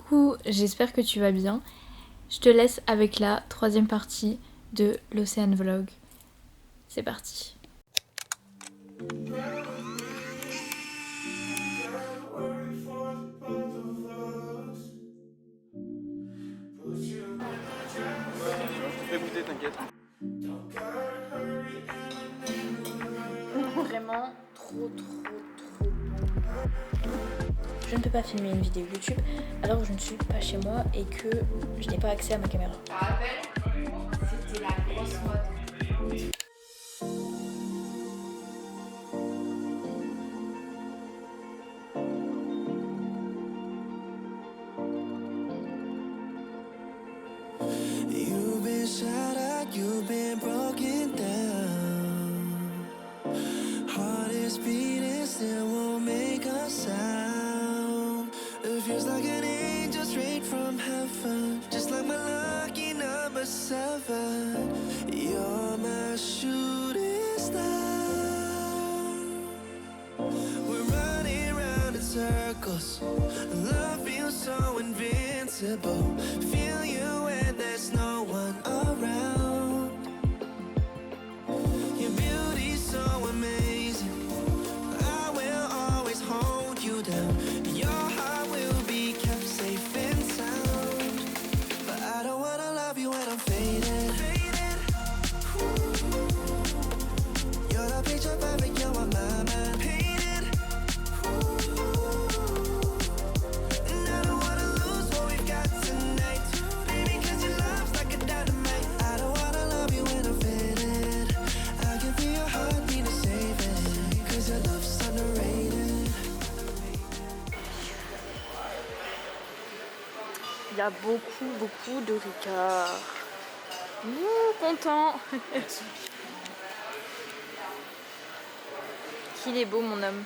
Coucou, j'espère que tu vas bien. Je te laisse avec la troisième partie de l'Océan Vlog. C'est parti. Je te fais goûter, t'inquiète. Vraiment trop bon. Je ne peux pas filmer une vidéo YouTube alors que je ne suis pas chez moi et que je n'ai pas accès à ma caméra. Tu te rappelles? C'était la grosse mode. You've been shattered, you've been broken down. Heart is beating, still won't make a sound. It feels like an angel straight from heaven, just like my lucky number 7. You're my shooting star. We're running round in circles. Love feels so invincible. Feel you when there's no one around. Your beauty's so amazing. I will always hold you down. Your heart will be kept safe and sound. But I don't wanna love you when I'm faded. You're the picture perfect, you're on my mind. Painted. And I don't wanna lose what we've got tonight. Baby, 'cause your love's like a dynamite. I don't wanna love you when I'm faded. I can feel your heartbeat to save it. 'Cause your love's underrated. Il y a beaucoup de Ricard. Content. Qu'il est beau mon homme.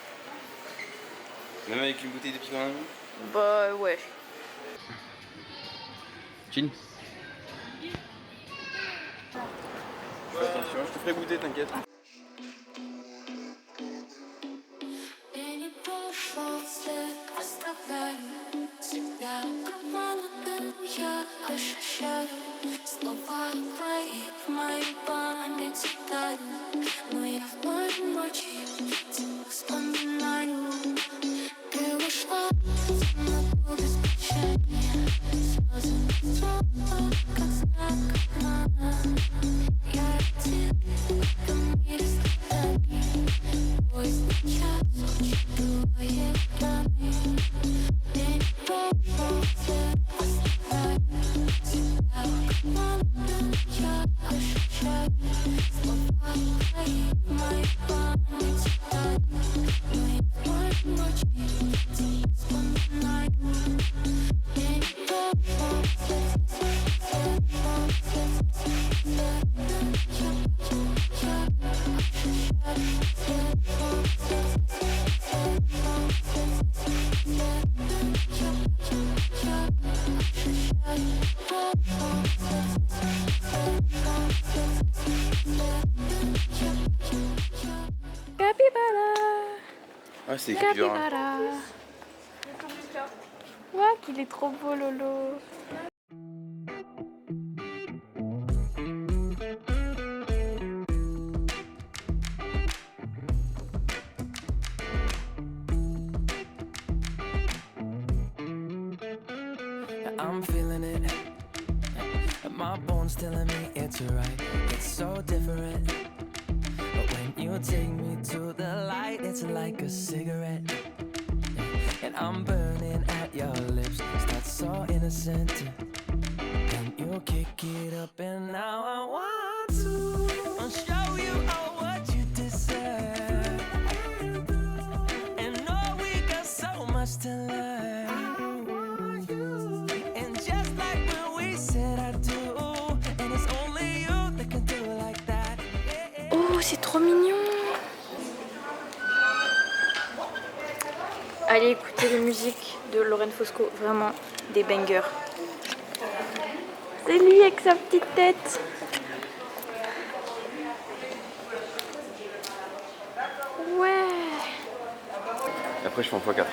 Même avec une bouteille de piquant à la main. Bah ouais. Chin. Fais attention, je te ferai goûter, t'inquiète. Capybara. Ah, c'est écrit dur. Hein. Capybara. Ouais, qu'il est trop beau Lolo. I'm feeling it. My bones telling me it's right. It's so different. But when you take me to the light, it's like a cigarette. And I'm burning at your lips. Start so innocent. And you kick it up, and now I want to show you all what you deserve. And know we got so much to learn. Oh, c'est trop mignon. Allez écouter les musiques de Lorraine Fosco, vraiment des bangers. C'est lui avec sa petite tête. Ouais. Après, je fais en x4.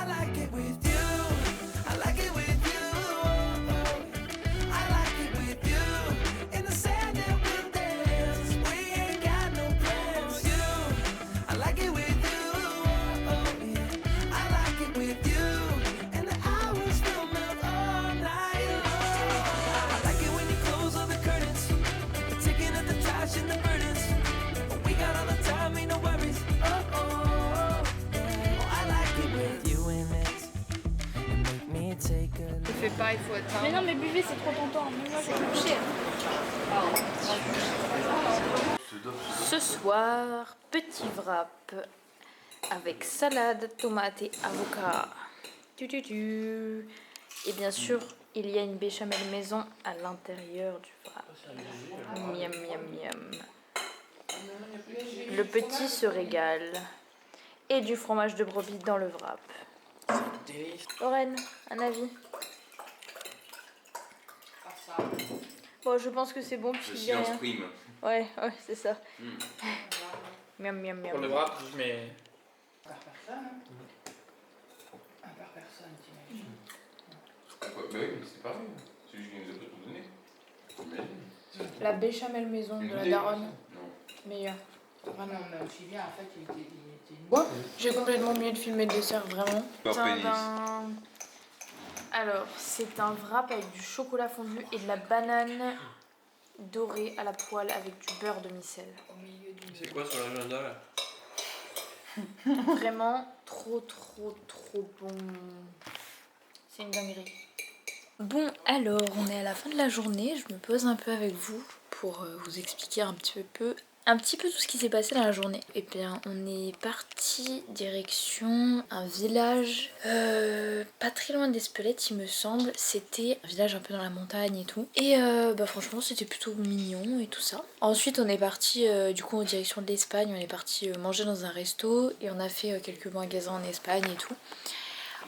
I like it with you. I like it with you. I like it with you. In the sand and we'll dance. We ain't got no plans. You, I like it with you. I like it with you. And the hours will melt all night long. I like it when you close all the curtains. Taking up the trash and the burdens. We got all the time, ain't no worries. I like it with you in it. And make me take a Ne fais pas, il faut être Mais non, mais buvez, c'est trop tentant. Mais moi, je vais me coucher. Ce soir, petit wrap avec salade, tomate et avocat. Et bien sûr, il y a une béchamel maison à l'intérieur du wrap. Miam, miam, miam. Le petit se régale. Et du fromage de brebis dans le wrap. Lorraine, un avis? Bon, je pense que c'est bon. Le silence prime. Ouais, c'est ça. Miam, miam, miam. Pour le wrap, je mets. Par personne, hein. Par personne, t'imagines. Bah oui, mais c'est pareil. C'est juste qu'il nous a pas tout donné. T'imagines. La béchamel maison de la Une daronne. Non. Meilleure. Ah non, mais aussi bien, en fait, il était une... J'ai complètement oublié de filmer le dessert, vraiment. Beurre pénis. Alors, c'est un wrap avec du chocolat fondu et de la banane dorée à la poêle avec du beurre de micelle. Au milieu d'une... C'est quoi sur l'agenda là? Vraiment trop bon. C'est une dinguerie. Bon, alors, on est à la fin de la journée. Je me pose un peu avec vous pour vous expliquer un petit peu tout ce qui s'est passé dans la journée. Et bien, on est parti direction un village pas très loin d'Espelette, il me semble. C'était un village un peu dans la montagne et tout. Et bah franchement, c'était plutôt mignon et tout ça. Ensuite, on est parti du coup en direction de l'Espagne. On est parti manger dans un resto et on a fait quelques magasins en Espagne et tout.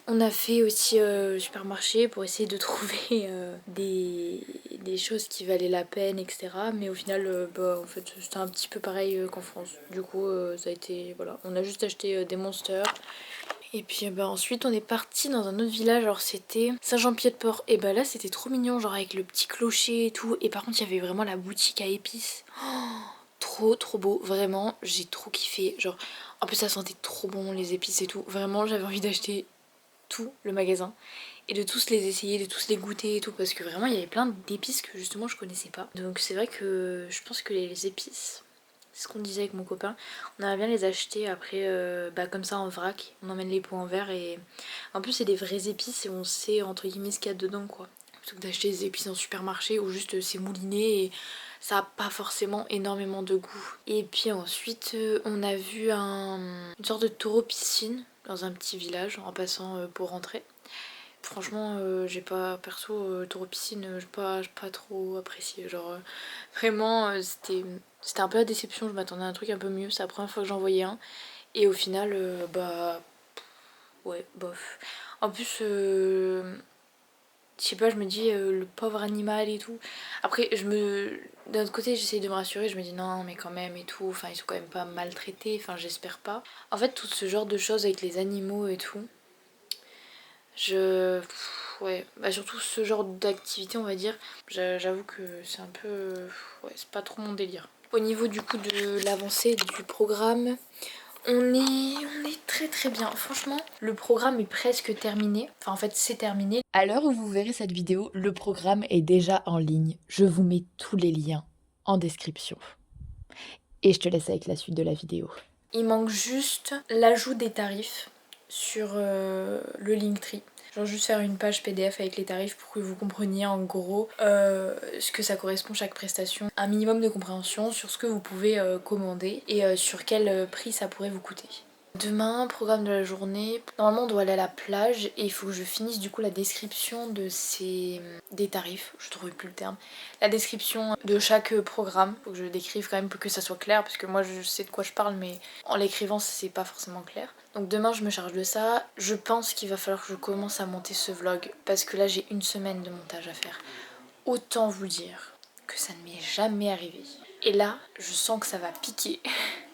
On a fait aussi supermarché pour essayer de trouver des choses qui valaient la peine, etc. Mais au final, bah, en fait, c'était un petit peu pareil qu'en France. Du coup, ça a été... Voilà, on a juste acheté des Monsters. Et puis bah, ensuite, on est parti dans un autre village. Alors, c'était Saint-Jean-Pied-de-Port. Et bah là, c'était trop mignon, genre avec le petit clocher et tout. Et par contre, il y avait vraiment la boutique à épices. Oh, trop beau, vraiment, j'ai trop kiffé. Genre, en plus, ça sentait trop bon, les épices et tout. Vraiment, j'avais envie d'acheter tout le magasin et de tous les essayer, de tous les goûter et tout, parce que vraiment il y avait plein d'épices que justement je connaissais pas. Donc c'est vrai que je pense que les épices, c'est ce qu'on disait avec mon copain, on aimerait bien les acheter après bah, comme ça en vrac, on emmène les pots en verre et en plus c'est des vraies épices et on sait entre guillemets ce qu'il y a dedans quoi, plutôt que d'acheter des épices en supermarché où juste c'est mouliné et ça a pas forcément énormément de goût. Et puis ensuite on a vu une sorte de taureau piscine dans un petit village en passant pour rentrer. Franchement j'ai pas perso taureau piscine, j'ai pas trop apprécié, genre vraiment c'était un peu la déception. Je m'attendais à un truc un peu mieux, c'est la première fois que j'en voyais un et au final bah ouais bof. En plus je sais pas, je me dis le pauvre animal et tout. Après d'un autre côté j'essaye de me rassurer, je me dis non mais quand même et tout, enfin ils sont quand même pas maltraités, enfin j'espère pas. En fait tout ce genre de choses avec les animaux et tout, ouais, bah surtout ce genre d'activité on va dire, j'avoue que c'est un peu, ouais c'est pas trop mon délire. Au niveau du coup de l'avancée du programme, on est très bien. Franchement, le programme est presque terminé. Enfin, en fait, c'est terminé. À l'heure où vous verrez cette vidéo, le programme est déjà en ligne. Je vous mets tous les liens en description. Et je te laisse avec la suite de la vidéo. Il manque juste l'ajout des tarifs sur le Linktree. Genre juste faire une page PDF avec les tarifs pour que vous compreniez en gros ce que ça correspond chaque prestation. Un minimum de compréhension sur ce que vous pouvez commander et sur quel prix ça pourrait vous coûter. Demain, programme de la journée. Normalement on doit aller à la plage et il faut que je finisse du coup la description des tarifs, je trouve plus le terme. La description de chaque programme, faut que je décrive quand même pour que ça soit clair parce que moi je sais de quoi je parle mais en l'écrivant c'est pas forcément clair. Donc demain je me charge de ça. Je pense qu'il va falloir que je commence à monter ce vlog parce que là j'ai une semaine de montage à faire. Autant vous dire que ça ne m'est jamais arrivé. Et là, je sens que ça va piquer.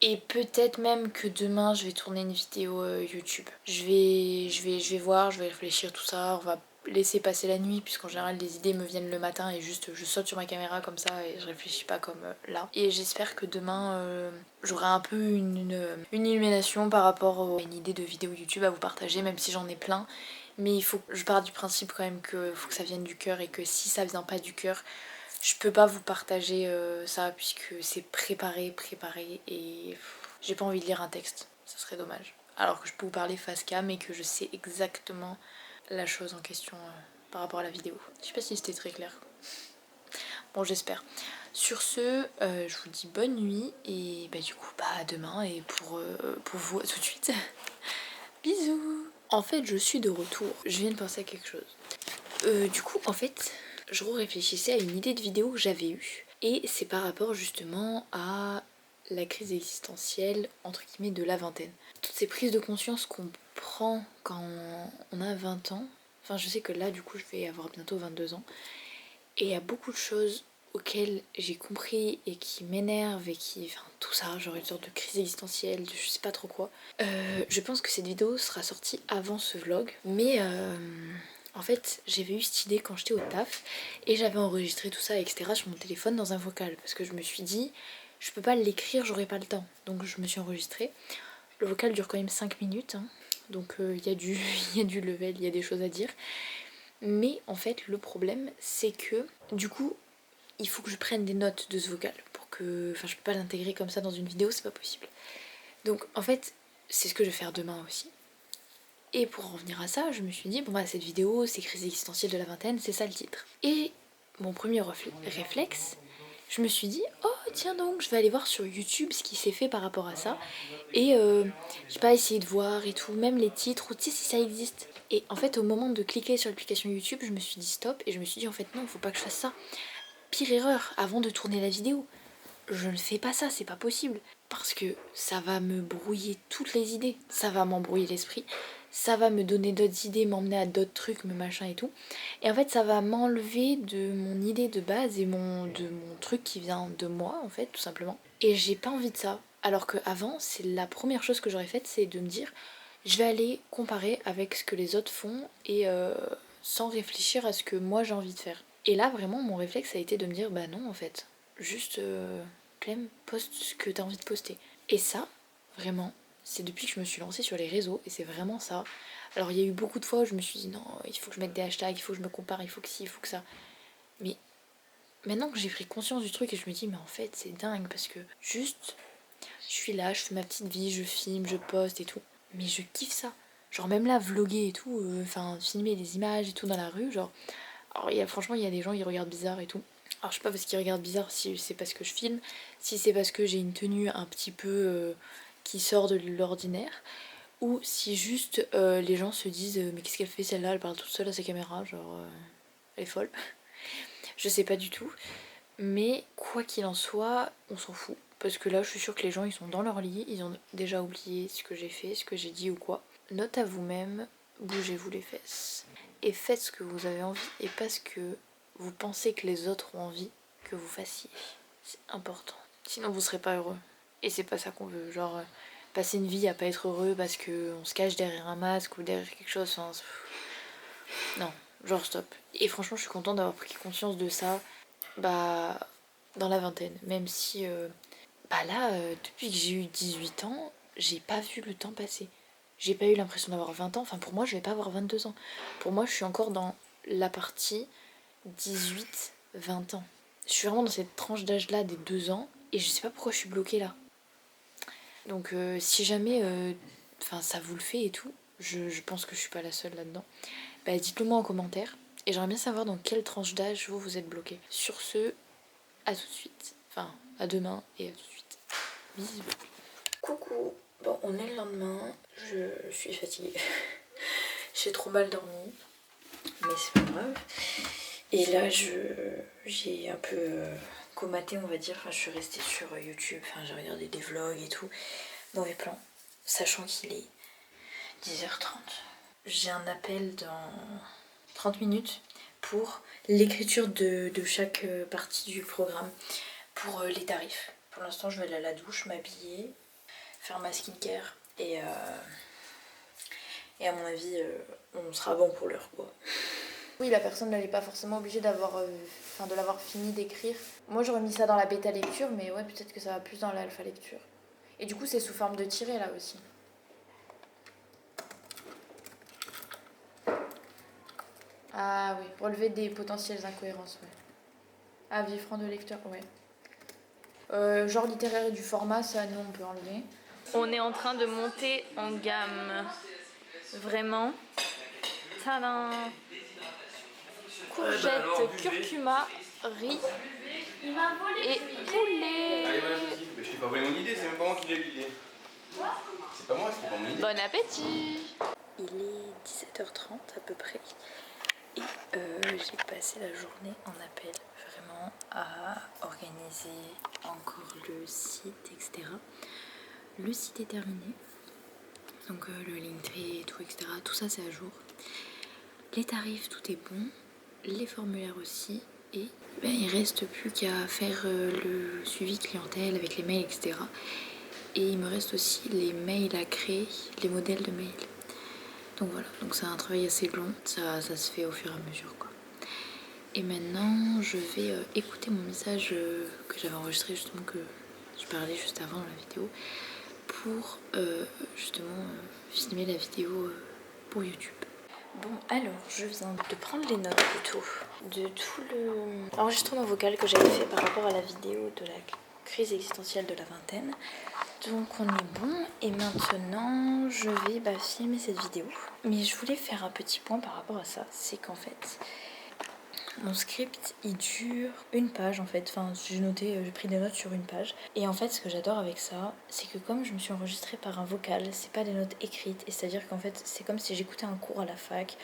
Et peut-être même que demain, je vais tourner une vidéo YouTube. Je vais voir, je vais réfléchir tout ça. On va laisser passer la nuit, puisqu'en général, les idées me viennent le matin et juste je saute sur ma caméra comme ça et je réfléchis pas comme là. Et j'espère que demain, j'aurai un peu une illumination par rapport à une idée de vidéo YouTube à vous partager, même si j'en ai plein. Mais il faut que je parte du principe quand même qu'il faut que ça vienne du cœur et que si ça vient pas du cœur, je peux pas vous partager ça puisque c'est préparé et j'ai pas envie de lire un texte, ça serait dommage. Alors que je peux vous parler face cam et que je sais exactement la chose en question par rapport à la vidéo. Je sais pas si c'était très clair. Bon, j'espère. Sur ce, je vous dis bonne nuit et bah du coup à demain et pour vous à tout de suite. Bisous. En fait, je suis de retour. Je viens de penser à quelque chose. Du coup, en fait, je réfléchissais à une idée de vidéo que j'avais eue. Et c'est par rapport justement à la crise existentielle, entre guillemets, de la vingtaine. Toutes ces prises de conscience qu'on prend quand on a 20 ans. Enfin, je sais que là, du coup, je vais avoir bientôt 22 ans. Et il y a beaucoup de choses auxquelles j'ai compris et qui m'énervent et qui... Enfin, tout ça, genre une sorte de crise existentielle, je sais pas trop quoi. Je pense que cette vidéo sera sortie avant ce vlog. Mais en fait, j'avais eu cette idée quand j'étais au taf et j'avais enregistré tout ça, etc. sur mon téléphone dans un vocal. Parce que je me suis dit, je peux pas l'écrire, j'aurai pas le temps. Donc je me suis enregistrée. Le vocal dure quand même 5 minutes. Hein. Donc il y a du level, il y a des choses à dire. Mais en fait, le problème, c'est que du coup, il faut que je prenne des notes de ce vocal pour que... Enfin, je peux pas l'intégrer comme ça dans une vidéo, c'est pas possible. Donc en fait, c'est ce que je vais faire demain aussi. Et pour en revenir à ça, je me suis dit, bon bah cette vidéo, c'est crise existentielle de la vingtaine, c'est ça le titre. Et mon premier réflexe, je me suis dit, oh tiens donc, je vais aller voir sur YouTube ce qui s'est fait par rapport à ça. Et j'ai pas essayé de voir et tout, même les titres, ou tu sais si ça existe. Et en fait, au moment de cliquer sur l'application YouTube, je me suis dit stop, et je me suis dit en fait non, faut pas que je fasse ça. Pire erreur, avant de tourner la vidéo, je ne fais pas ça, c'est pas possible. Parce que ça va me brouiller toutes les idées, ça va m'embrouiller l'esprit, ça va me donner d'autres idées, m'emmener à d'autres trucs, me machin et tout. Et en fait, ça va m'enlever de mon idée de base et de mon truc qui vient de moi, en fait, tout simplement. Et j'ai pas envie de ça. Alors qu'avant, c'est la première chose que j'aurais faite, c'est de me dire, je vais aller comparer avec ce que les autres font et sans réfléchir à ce que moi j'ai envie de faire. Et là, vraiment, mon réflexe a été de me dire, bah non, en fait, juste... Clem, poste ce que t'as envie de poster. Et ça, vraiment, c'est depuis que je me suis lancée sur les réseaux, et c'est vraiment ça. Alors il y a eu beaucoup de fois où je me suis dit non, il faut que je mette des hashtags, il faut que je me compare, il faut que ci, il faut que ça. Mais maintenant que j'ai pris conscience du truc et je me dis mais en fait c'est dingue parce que juste, je suis là, je fais ma petite vie, je filme, je poste et tout. Mais je kiffe ça. Genre même là, vlogger et tout, enfin filmer des images et tout dans la rue, genre... Alors franchement il y a des gens qui regardent bizarre et tout. Alors je sais pas parce qu'ils regardent bizarre si c'est parce que je filme, si c'est parce que j'ai une tenue un petit peu qui sort de l'ordinaire, ou si juste les gens se disent mais qu'est-ce qu'elle fait celle-là, elle parle toute seule à sa caméra, genre elle est folle. Je sais pas du tout, mais quoi qu'il en soit, on s'en fout. Parce que là je suis sûre que les gens ils sont dans leur lit, ils ont déjà oublié ce que j'ai fait, ce que j'ai dit ou quoi. Note à vous-même, bougez-vous les fesses. Et faites ce que vous avez envie et pas ce que vous pensez que les autres ont envie que vous fassiez. C'est important. Sinon vous serez pas heureux. Et c'est pas ça qu'on veut. Genre passer une vie à pas être heureux parce qu'on se cache derrière un masque ou derrière quelque chose. Enfin, non, genre stop. Et franchement je suis contente d'avoir pris conscience de ça bah dans la vingtaine. Même si bah là depuis que j'ai eu 18 ans, j'ai pas vu le temps passer. J'ai pas eu l'impression d'avoir 20 ans. Enfin pour moi je vais pas avoir 22 ans. Pour moi je suis encore dans la partie 18-20 ans. Je suis vraiment dans cette tranche d'âge là des 2 ans et je sais pas pourquoi je suis bloquée là. Donc si jamais ça vous le fait et tout, je pense que je suis pas la seule là-dedans, bah dites-le moi en commentaire et j'aimerais bien savoir dans quelle tranche d'âge vous êtes bloqué. Sur ce, à tout de suite. Enfin, à demain et à tout de suite. Bisous. Coucou. Bon, on est le lendemain. Je suis fatiguée. J'ai trop mal dormi. Mais c'est pas grave. Et là, j'ai un peu comaté, on va dire. Enfin, je suis restée sur YouTube. Enfin, j'ai regardé des vlogs et tout. Mauvais plan. Sachant qu'il est 10h30. J'ai un appel dans 30 minutes pour l'écriture de chaque partie du programme. pour les tarifs. Pour l'instant, je vais aller à la douche, m'habiller, faire ma skincare et à mon avis, on sera bon pour l'heure quoi. Oui, la personne n'est pas forcément obligée d'avoir, de l'avoir fini d'écrire. Moi, j'aurais mis ça dans la bêta lecture, mais ouais, peut-être que ça va plus dans l'alpha lecture. Et du coup, c'est sous forme de tiré là aussi. Ah oui, relever des potentielles incohérences, ouais. Avis franc de lecteur, ouais. Genre littéraire et du format, ça, nous, on peut enlever. On est en train de monter en gamme. Vraiment. Tadam! Courgette, curcuma, riz et poulet. Allez, voilà, je t'ai pas volé mon idée, c'est même pas moi qui l'ai eu l'idée. C'est pas moi, c'est pas mon idée. Bon appétit! Il est 17h30 à peu près. Et j'ai passé la journée en appel vraiment à organiser encore le site, etc. Le site est terminé. Donc le Linktree et tout, etc. Tout ça c'est à jour. Les tarifs, tout est bon. Les formulaires aussi. Et il reste plus qu'à faire le suivi clientèle avec les mails, etc. Et il me reste aussi les mails à créer, les modèles de mails. Donc voilà, donc c'est un travail assez long, ça se fait au fur et à mesure quoi. Et maintenant je vais écouter mon message que j'avais enregistré justement, que je parlais juste avant dans la vidéo, pour justement filmer la vidéo pour YouTube. Bon alors, je viens de prendre les notes plutôt de tout l'enregistrement vocal que j'avais fait par rapport à la vidéo de la crise existentielle de la vingtaine. Donc on est bon et maintenant je vais filmer cette vidéo. Mais je voulais faire un petit point par rapport à ça, c'est qu'en fait mon script il dure une page en fait, j'ai pris des notes sur une page. Et en fait ce que j'adore avec ça, c'est que comme je me suis enregistrée par un vocal, c'est pas des notes écrites, et c'est à dire qu'en fait c'est comme si j'écoutais un cours à la fac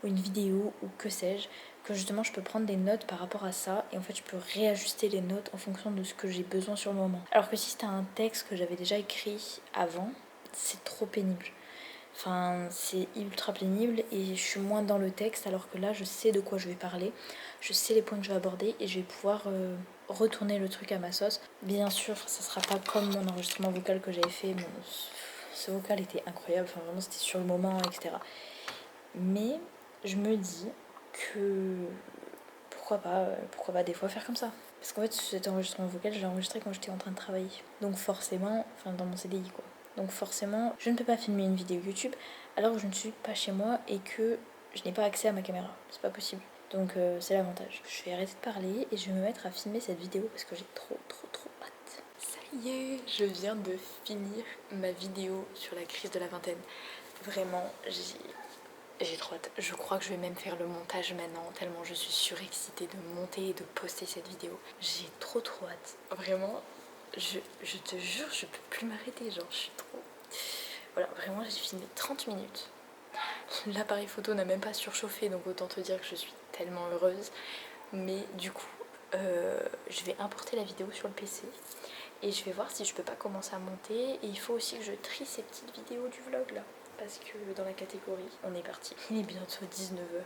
ou une vidéo ou que sais-je, que justement je peux prendre des notes par rapport à ça et en fait je peux réajuster les notes en fonction de ce que j'ai besoin sur le moment. Alors que si c'était un texte que j'avais déjà écrit avant, c'est trop pénible. C'est ultra pénible et je suis moins dans le texte, alors que là je sais de quoi je vais parler, je sais les points que je vais aborder et je vais pouvoir retourner le truc à ma sauce. Bien sûr, ça sera pas comme mon enregistrement vocal que j'avais fait, ce vocal était incroyable, vraiment c'était sur le moment, etc. Mais je me dis que pourquoi pas des fois faire comme ça. Parce qu'en fait cet enregistrement vocal je l'ai enregistré quand j'étais en train de travailler. Donc forcément, dans mon CDI quoi. Donc forcément, je ne peux pas filmer une vidéo YouTube alors que je ne suis pas chez moi et que je n'ai pas accès à ma caméra. C'est pas possible. Donc c'est l'avantage. Je vais arrêter de parler et je vais me mettre à filmer cette vidéo parce que j'ai trop hâte. Ça y est, je viens de finir ma vidéo sur la crise de la vingtaine. Vraiment, j'ai trop hâte. Je crois que je vais même faire le montage maintenant, tellement je suis surexcitée de monter et de poster cette vidéo. J'ai trop hâte. Vraiment, je te jure, je peux plus m'arrêter, genre je suis trop... Voilà, vraiment j'ai filmé 30 minutes. L'appareil photo n'a même pas surchauffé, donc autant te dire que je suis tellement heureuse. Mais du coup, je vais importer la vidéo sur le PC et je vais voir si je peux pas commencer à monter. Et il faut aussi que je trie ces petites vidéos du vlog là, parce que dans la catégorie, on est parti. Il est bientôt 19h.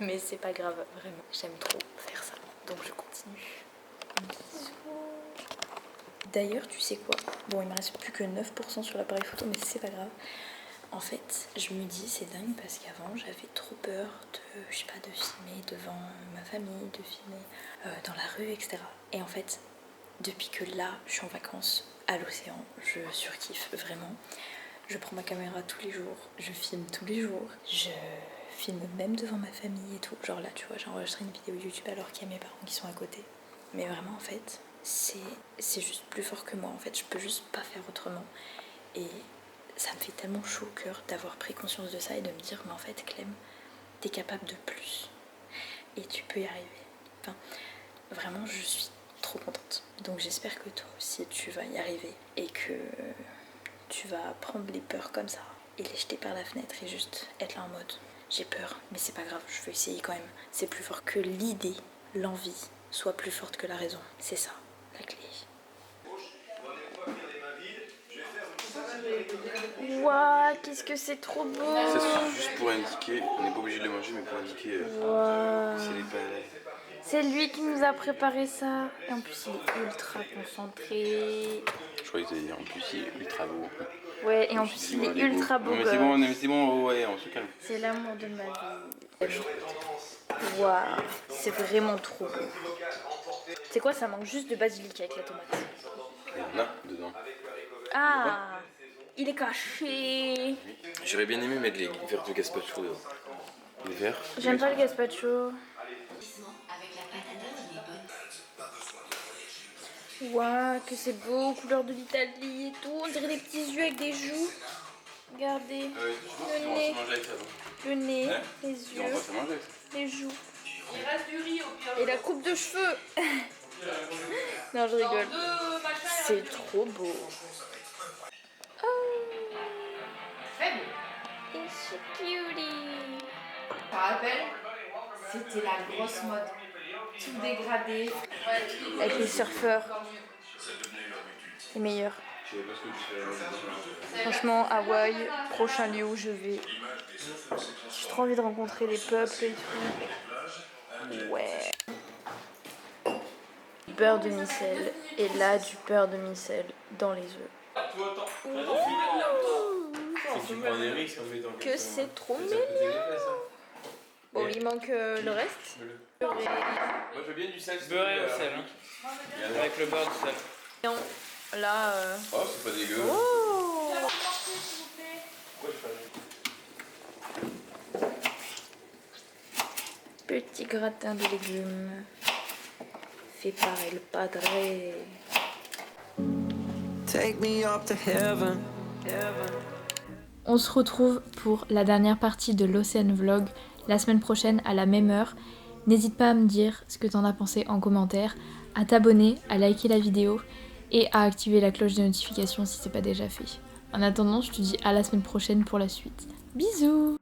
Mais c'est pas grave, vraiment, j'aime trop faire ça. Donc je continue. Bisous. D'ailleurs, tu sais quoi? Bon, il me reste plus que 9% sur l'appareil photo, mais c'est pas grave. En fait, je me dis, c'est dingue parce qu'avant, j'avais trop peur de filmer devant ma famille, de filmer dans la rue, etc. Et en fait, depuis que là, je suis en vacances à l'océan, je surkiffe vraiment. Je prends ma caméra tous les jours, je filme tous les jours, je filme même devant ma famille et tout. Genre là, tu vois, j'ai enregistré une vidéo YouTube alors qu'il y a mes parents qui sont à côté. Mais vraiment, en fait, c'est juste plus fort que moi. En fait, je peux juste pas faire autrement. Et ça me fait tellement chaud au cœur d'avoir pris conscience de ça et de me dire, mais en fait, Clem, t'es capable de plus. Et tu peux y arriver. Vraiment, je suis trop contente. Donc j'espère que toi aussi, tu vas y arriver et que tu vas prendre les peurs comme ça et les jeter par la fenêtre et juste être là en mode, j'ai peur, mais c'est pas grave, je vais essayer quand même. C'est plus fort que l'idée, l'envie soit plus forte que la raison. C'est ça, la clé. Waouh, qu'est-ce que c'est trop beau! C'est juste pour indiquer, on n'est pas obligé de le manger, mais pour indiquer que c'est les palettes. C'est lui qui nous a préparé ça. Et en plus, il est ultra concentré. Je croyais que tu allais dire en plus il est ultra beau. Ouais, et en plus, il est ultra beau. Non mais c'est bon, mais c'est bon, ouais, on se calme. C'est l'amour de ma vie. Waouh, c'est vraiment trop beau. C'est quoi, ça manque juste de basilic avec la tomate. Il y en a dedans. Ah, il est caché. J'aurais bien aimé mettre les verres de gazpacho dedans. Les verres. J'aime pas le gazpacho. Waouh, que c'est beau, couleur de l'Italie et tout. On dirait des petits yeux avec des joues. Regardez, le nez, le nez, les yeux, les joues. Il reste du riz au pire. Et la coupe de cheveux. Non, je rigole. C'est trop beau. Oh, Faible. it's so cutie. Tu te rappelles? C'était la grosse mode. Tout dégradé. Avec les surfeurs, les meilleurs. Franchement, Hawaï, prochain lieu où je vais. J'ai trop envie de rencontrer les peuples et tout. Ouais. Du beurre de micelle. Et là, du beurre de micelle dans les œufs. Que c'est trop mignon. Bon, il manque le reste. Moi je veux bien du sel. Beurré au sel, hein. Avec le beurre du sel. Non, là. Oh, c'est pas dégueu. Oh. Petit gratin de légumes fait par El Padre. Take me up to heaven. On se retrouve pour la dernière partie de l'Océan Vlog la semaine prochaine à la même heure. N'hésite pas à me dire ce que t'en as pensé en commentaire, à t'abonner, à liker la vidéo et à activer la cloche de notification si c'est pas déjà fait. En attendant, je te dis à la semaine prochaine pour la suite. Bisous!